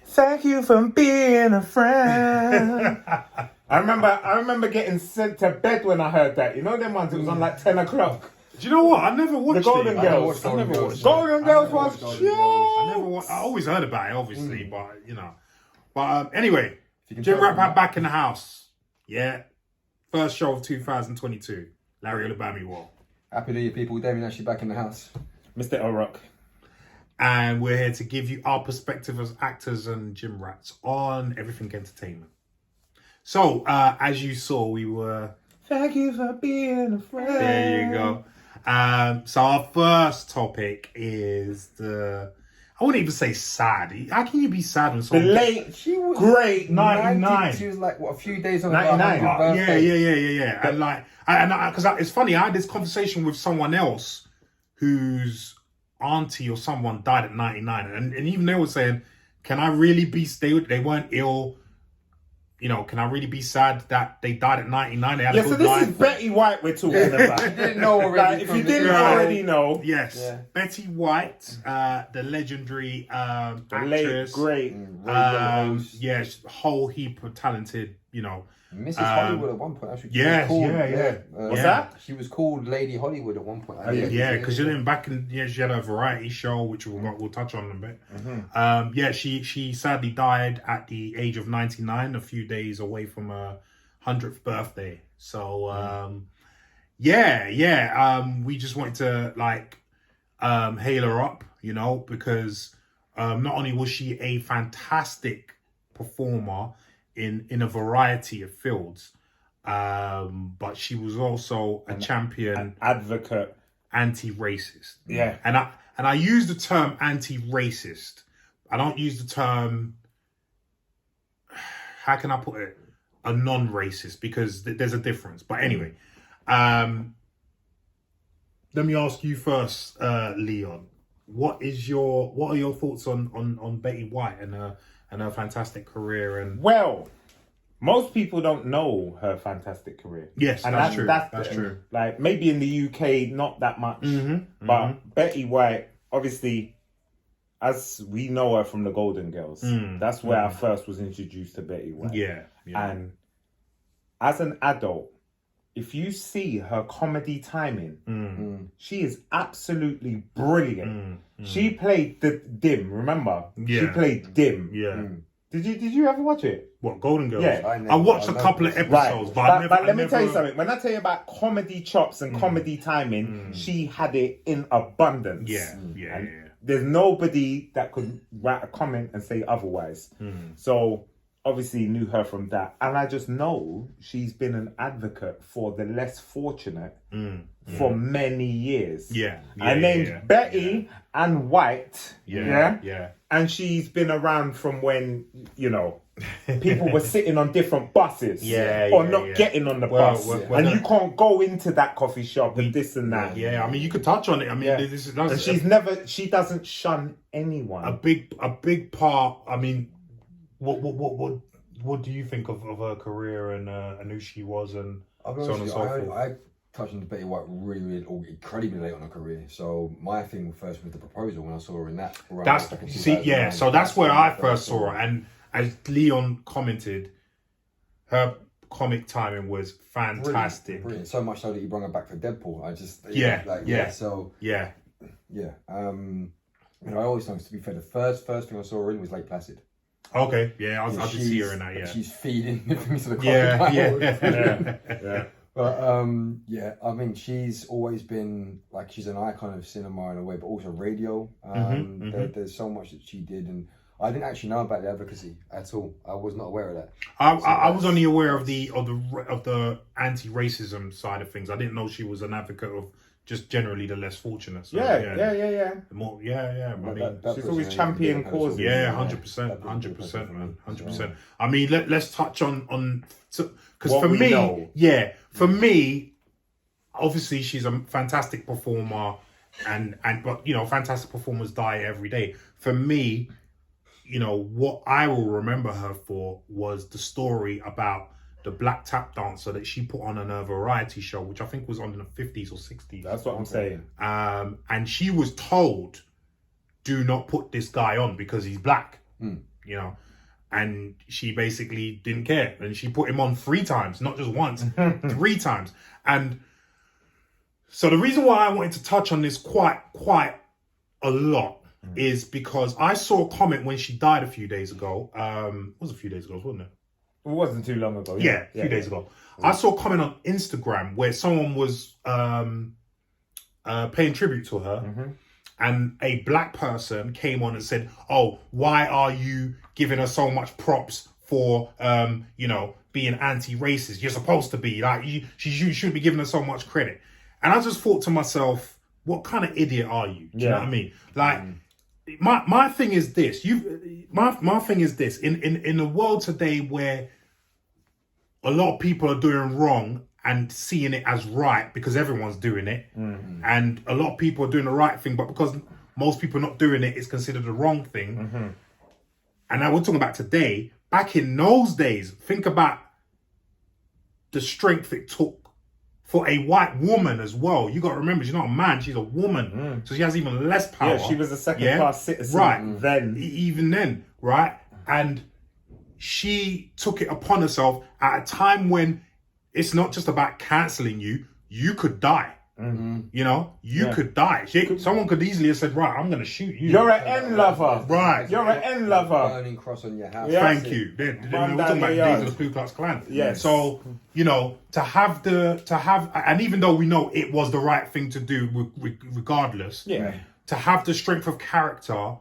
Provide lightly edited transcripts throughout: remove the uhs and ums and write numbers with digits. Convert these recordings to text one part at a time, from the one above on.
Thank you for being a friend. I remember getting sent to bed when I heard that. You know them ones, it was on like 10 o'clock. Do you know what? I never watched The Golden it. Girls. I never watched it. Golden Girls was I always heard about it, obviously, but you know. But anyway, GRP back in the house. Yeah. First show of 2022. LarryOlubamiwo. Happy New Year, people. Damien actually back in the house. Mr. O'Rock. And we're here to give you our perspective as actors and gym rats on everything entertainment. So, as you saw, we were... Thank you for being a friend. There you go. So our first topic is the... I wouldn't even say sad. How can you be sad when someone... The late, great 99. She was like, what, a few days on 99. her 100th birthday. Yeah. And like, because it's funny, I had this conversation with someone else whose auntie or someone died at 99, and even they were saying, "Can I really be? They weren't ill. You know, can I really be sad that they died at 99? They had a good So this life." is Betty White we're talking about. You didn't know already. If you didn't already know, Yes, Yeah. Betty White, the legendary the late actress, great. yes, whole heap of talented, you know. Mrs. Hollywood at one point. Actually, she Yes, was called, yeah. What's that? She was called Lady Hollywood at one point. Yeah, because she didn't back in. Yeah, she had a variety show, which we'll touch on in a bit. She sadly died at the age of 99, a few days away from her 100th birthday. So we just wanted to hail her up, you know, because not only was she a fantastic performer in a variety of fields, but she was also a champion, Advocate, anti-racist. Yeah. And I use the term anti-racist. I don't use the term, how can I put it, a non-racist, because there's a difference. But anyway, let me ask you first, Leon. What are your thoughts on Betty White and her fantastic career? And well, most people don't know her fantastic career. Yes, and that's true. That's true. Like maybe in the UK, not that much. But Betty White, obviously, as we know her from the Golden Girls, that's where I first was introduced to Betty White. Yeah. And as an adult, if you see her comedy timing, she is absolutely brilliant. She played the Dim, remember? Yeah. She played Dim. Yeah. Did you ever watch it? What, Golden Girls? Yeah. I watched a couple of episodes, but let me tell you something. When I tell you about comedy chops and comedy timing, she had it in abundance. Yeah. There's nobody that could write a comment and say otherwise. So obviously knew her from that. And I just know she's been an advocate for the less fortunate for many years. Her name's Betty Ann White. Yeah. And she's been around from when, you know, people were sitting on different buses or not getting on the bus. And you can't go into that coffee shop and this and that. Yeah, I mean, you could touch on it. I mean, and she doesn't shun anyone. A big part. I mean, what do you think of her career and who she was and so on and so forth? I touched on Betty White really incredibly late on her career. So my thing first was The Proposal when I saw her in that. So that's where I first saw her. And as Leon commented, her comic timing was fantastic. Brilliant. So much so that you brought her back for Deadpool. I always know, to be fair, the first thing I saw her in was Lake Placid. Okay, I did see her in that. Yeah, she's feeding the things to the crocodile. Yeah. But I mean, she's always been like, she's an icon of cinema in a way, but also radio. There's so much that she did, and I didn't actually know about the advocacy at all. I was not aware of that. I was only aware of the anti-racism side of things. I didn't know she was an advocate of just generally the less fortunate. So, yeah. More, I mean, she's always championing causes. Yeah, 100%, 100%, man, 100%. I mean, let's touch on because for me, obviously she's a fantastic performer, but you know, fantastic performers die every day. For me, you know, what I will remember her for was the story about the black tap dancer that she put on her variety show, which I think was on in the 50s or 60s. That's what I'm saying. And she was told, do not put this guy on because he's black. you know, and she basically didn't care, and she put him on 3 times, not just once, 3 times. And so the reason why I wanted to touch on this quite a lot is because I saw a comment when she died a few days ago. It was a few days ago, wasn't it? It wasn't too long ago. Yeah, a few days ago. I saw a comment on Instagram where someone was paying tribute to her, and a black person came on and said, "Oh, why are you giving her so much props for being anti-racist? You're supposed to be like you shouldn't be giving her so much credit." And I just thought to myself, what kind of idiot are you? Do you know what I mean? Like, my thing is this. My thing is this. In a world today where a lot of people are doing wrong and seeing it as right because everyone's doing it, and a lot of people are doing the right thing, but because most people are not doing it, it's considered the wrong thing. And now we're talking about today. Back in those days, think about the strength it took for a white woman as well. You got to remember, she's not a man, she's a woman. So she has even less power. Yeah, she was a second-class citizen then. Even then, right? And she took it upon herself at a time when it's not just about cancelling you. You could die. You know, you could die. Someone could easily have said, right, I'm going to shoot you. You're an N lover. Right. You're an N lover. Burning cross on your house. Yeah. Thank you. We're talking about the days of the Ku Klux Klan. Yes. So, you know, and even though we know it was the right thing to do regardless, to have the strength of character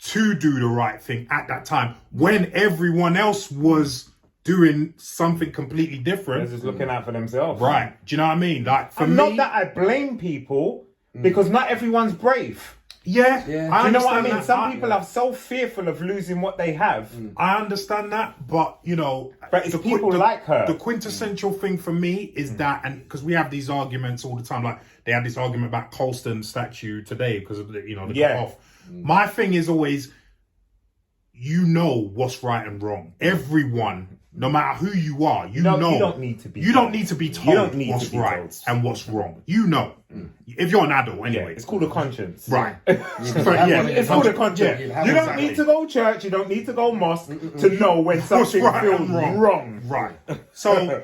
to do the right thing at that time when everyone else was doing something completely different. They're just looking out for themselves. Right. Do you know what I mean? Like, for me, not that I blame people, because not everyone's brave. Yeah. Do you know what I mean? Some people are so fearful of losing what they have. I understand that, but you know, but it's people like her. The quintessential thing for me is that, and because we have these arguments all the time, like they had this argument about Colston statue today because of the cut off. My thing is always, you know what's right and wrong. Everyone, no matter who you are, you know. You don't need to be. You don't need to be told what's right and what's wrong. You know, if you're an adult, anyway. It's called a conscience. Right. It's called a conscience. You don't need to go church. You don't need to go mosque to know when something feels wrong. Right. So,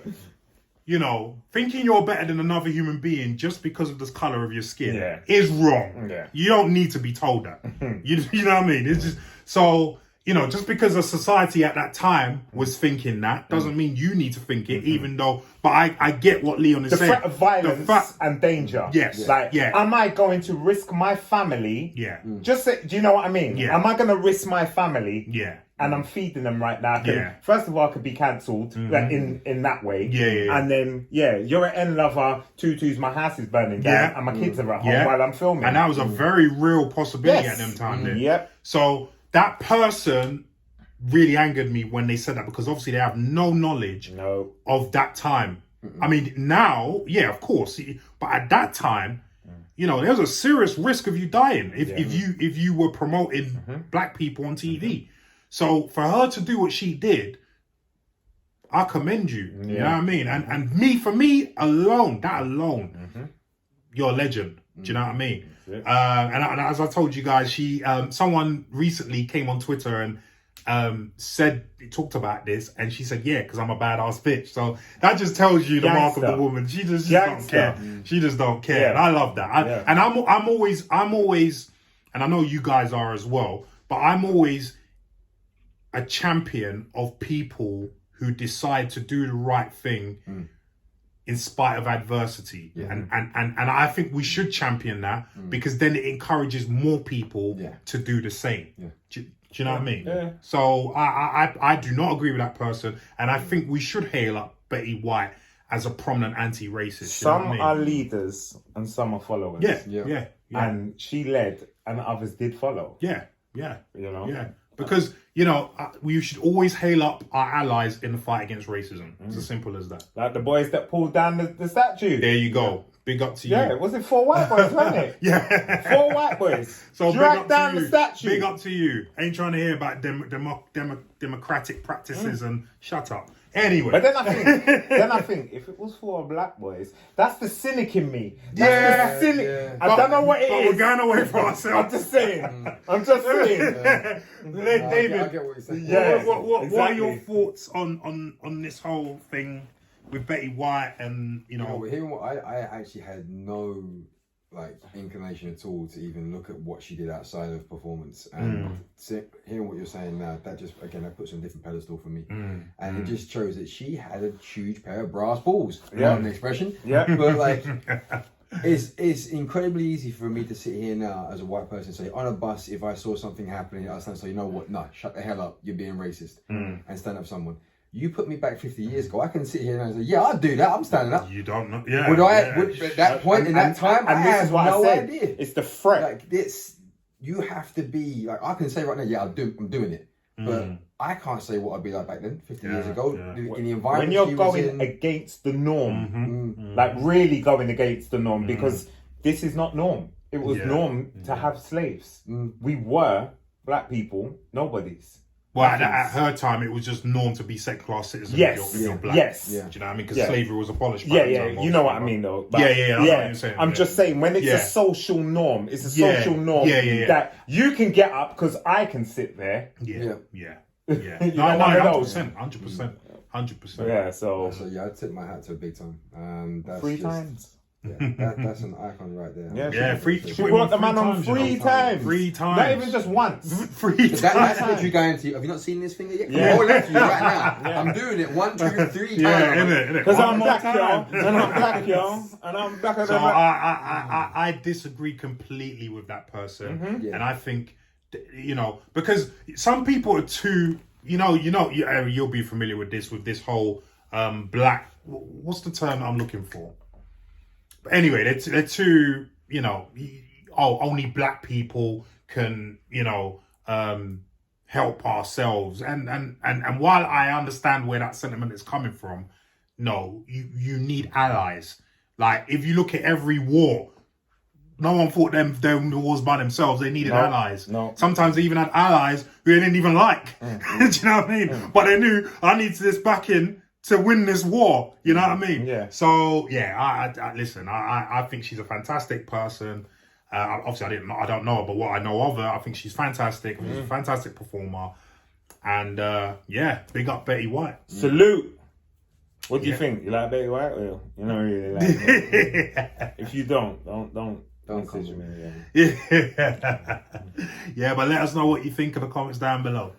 you know, thinking you're better than another human being just because of the color of your skin is wrong. You don't need to be told that. You know what I mean? It's just so. You know, just because a society at that time was thinking that doesn't mean you need to think it, even though. But I get what Leon is saying. The threat of violence and danger. Yes. Like, am I going to risk my family? Yeah. Just say, do you know what I mean? Yeah. Am I going to risk my family? Yeah. And I'm feeding them right now. First of all, I could be cancelled in that way. Yeah. And then, you're an N lover. Tutus, my house is burning down, and my kids are at home while I'm filming. And that was a very real possibility at them time. Yep. So that person really angered me when they said that, because obviously they have no knowledge of that time. I mean, now, of course, but at that time, you know, there was a serious risk of you dying if you were promoting black people on TV. So for her to do what she did, I commend you. You know what I mean? And for me alone, you're a legend. Do you know what I mean? And as I told you guys, someone recently came on Twitter and talked about this, and she said, because I'm a badass bitch. So that just tells you the mark of the woman. She just don't care. She just don't care. And I love that. And I'm always, and I know you guys are as well, but I'm always a champion of people who decide to do the right thing in spite of adversity. And I think we should champion that, because then it encourages more people to do the same. Do you know what I mean? Yeah. So I do not agree with that person, and I think we should hail up Betty White as a prominent anti-racist. Some are leaders and some are followers. Yeah. And she led and others did follow. Yeah. You know? Yeah. Because, you know, we should always hail up our allies in the fight against racism. It's as simple as that. Like the boys that pulled down the statue. There you go. Big up to you. Yeah, was it 4 white boys, wasn't it? 4 white boys. So dragged down the statue. Big up to you. Ain't trying to hear about democratic practices and shut up. Anyway. But then I think, if it was for black boys, that's the cynic in me. That's Yeah, the cynic. yeah. I don't know what it but is. we're going away from I'm ourselves. just saying. I'm just saying. David, I get what you're saying. Yeah. what are your exactly. thoughts on this whole thing with Betty White and, you know... Hearing what I actually had no inclination at all to even look at what she did outside of performance, and hearing what you're saying now, that just again that puts her on a different pedestal for me, and it just shows that she had a huge pair of brass balls. Yeah. An expression. Yeah. But it's incredibly easy for me to sit here now as a white person and say on a bus, if I saw something happening, I stand and say, you know what, no, shut the hell up, you're being racist, and stand up for someone. You put me back 50 years ago, I can sit here and say, yeah, I'll do that, I'm standing up. You don't know. Yeah. Would yeah. at that point in that time, I this have is what no I said. idea. It's the threat. You have to be I can say right now, yeah, I'm doing it, but I can't say what I'd be like back then, 50 years ago, in the environment. When you're she was going in. against the norm, like really going against the norm, because this is not norm. It was norm to have slaves. We were black people, nobodies. Well, at her time, it was just norm to be second class citizen Yes. if you're black. Yes. Yeah. Do you know what I mean? Because Yeah. slavery was abolished. Yeah, by yeah, the time you know what I most mean though. Yeah, I know what you're saying. I'm just saying, when it's Yeah. a social norm, it's a Yeah. social norm Yeah. that you can get up because I can sit there. Yeah. Yeah. You No, know, one of those. 100%. Yeah, so So yeah, I tip my hat to her big time. That's 3 just, times. Yeah, that's an icon right there. Yeah, Yeah, three. She brought the man on 3 times. 3 times. Not even just once. 3 times. That's literally going to. Have you not seen this finger yet? Yeah. Come on, to you right now. I'm doing it 1, 2, 3 times. Yeah, innit? Because One I'm more black, time. y'all. And I'm black, y'all. And I'm black. So I disagree completely with that person, Yeah. and I think, you know, because some people are too, you'll be familiar with this whole black. What's the term I'm looking for? But anyway, they're too, only black people can, help ourselves, and while I understand where that sentiment is coming from, no, you need allies. Like, if you look at every war, no one fought them wars by themselves. They needed allies. No. Sometimes they even had allies who they didn't even like. Do you know what I mean? But they knew, I need this backing to win this war. You know what I mean? Yeah. So yeah, I listen. I think she's a fantastic person. Obviously, I don't know her, but what I know of her, I think she's fantastic. She's a fantastic performer. And big up Betty White. Salute. What do you think? You like Betty White? Or you don't really like her? If you don't message me. Yeah, but let us know what you think in the comments down below.